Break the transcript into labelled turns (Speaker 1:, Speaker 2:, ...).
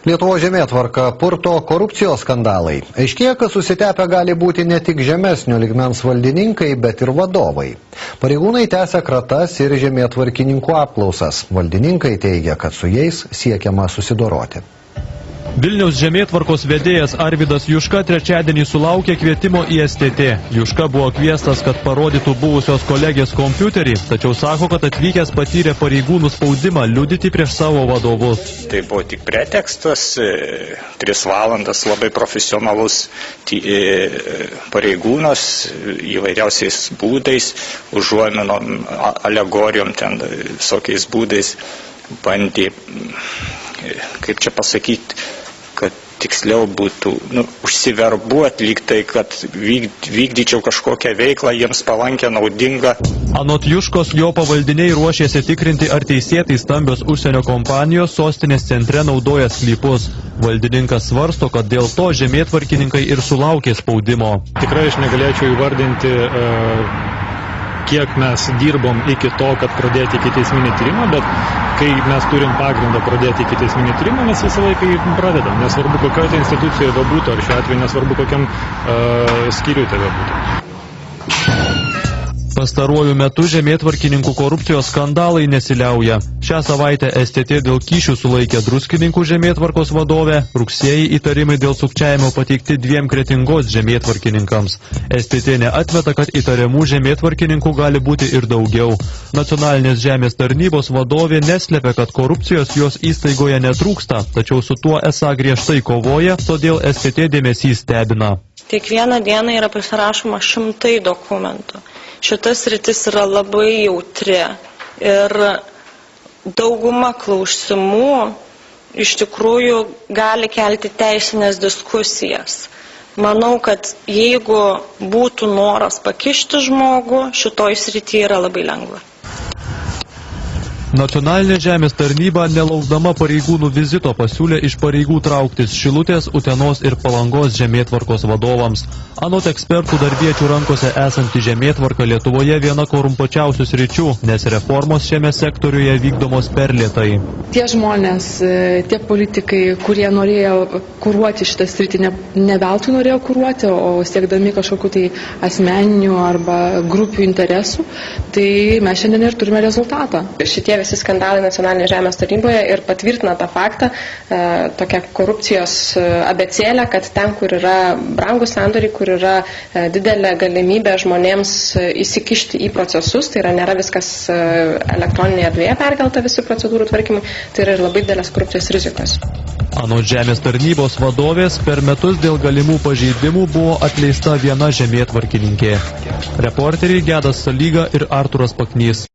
Speaker 1: Lietuvos žemėtvarką purto korupcijos skandalai. Aiškėja, kad susitepę gali būti ne tik žemesnio lygmens valdininkai, bet ir vadovai. Pareigūnai tęsia kratas ir žemėtvarkininkų apklausas. Valdininkai teigia, kad su jais siekiama susidoroti.
Speaker 2: Vilniaus žemėtvarkos vedėjas Arvydas Juška trečiadienį sulaukė kvietimo į STT. Juška buvo kviestas, kad parodytų buvusios kolegės kompiuterį, tačiau sako, kad atvykęs patyrė pareigūnų spaudimą liudyti prieš savo vadovus.
Speaker 3: Tai buvo tik pretekstas, 3 valandas labai profesionalus pareigūnas įvairiausiais būdais, užuominom, alegorijom, ten visokiais būdais bandė, kaip čia pasakyti, kad tiksliau būtų užsiverbuoti lyg tai, kad vykdyčiau kažkokią veiklą, jiems palankę, naudingą.
Speaker 2: Anot Juškos, jo pavaldiniai ruošėsi tikrinti, ar teisėtai stambios užsienio kompanijos sostinės centre naudoja sklypus. Valdininkas svarsto, kad dėl to žemėtvarkininkai ir sulaukė spaudimo.
Speaker 4: Tikrai aš negalėčiau įvardinti, kiek mes dirbom iki to, kad pradėti ikiteisminį tyrimą, bet kai mes turim pagrindą pradėti ikiteisminį tyrimą, mes visą laiką jį pradedam. Nesvarbu, kokioje tai institucijoje bebūtų, ar šiuo atveju nesvarbu, kokiam skyriui tai bebūtų.
Speaker 2: Pastaruoju metu žemėtvarkininkų korupcijos skandalai nesiliauja. Šią savaitę STT dėl kyšių sulaikė Druskininkų žemėtvarkos vadovę, rugsėjį įtarimai dėl sukčiavimo pateikti 2 Kretingos žemėtvarkininkams. STT neatmeta, kad įtariamų žemėtvarkininkų gali būti ir daugiau. Nacionalinės žemės tarnybos vadovė neslepia, kad korupcijos jos įstaigoje netrūksta, tačiau su tuo esą griežtai kovoja, todėl STT dėmesys stebina.
Speaker 5: Kiekvieną dieną yra pasirašoma 100 dokumentų. Šitas sritis yra labai jautri ir dauguma klausimų iš tikrųjų gali kelti teisinės diskusijas. Manau, kad jeigu būtų noras pakišti žmogų, šitoj srityje yra labai lengva.
Speaker 2: Nacionalinė žemės tarnyba, nelaukdama pareigūnų vizito, pasiūlė iš pareigų trauktis Šilutės, Utenos ir Palangos žemėtvarkos vadovams. Anot ekspertų, darbiečių rankose esanti žemėtvarka Lietuvoje viena korumpuočiausių sričių, nes reformos šiame sektoriuje vykdomos per lėtai.
Speaker 6: Tie žmonės, tie politikai, kurie norėjo kuruoti šitą sritį, ne veltui norėjo kuruoti, o siekdami kažkokių tai asmeninių arba grupių interesų, tai mes šiandien ir turime rezultatą.
Speaker 7: Šitie visi skandalai nacionalinėje žemės taryboje ir patvirtina tą faktą, tokią korupcijos abėcėlę, kad ten, kur yra brangūs sandoriai, kur yra didelė galimybė žmonėms įsikišti į procesus, tai yra nėra viskas elektroninėje erdvėje perkelta visi procedūrų tvarkymai, tai yra ir labai didelės korupcijos rizikos.
Speaker 2: Anot žemės tarnybos vadovės, per metus dėl galimų pažeidimų buvo atleista viena žemėtvarkininkė. Reporteriai Gedas Salyga ir Arturas Paknys.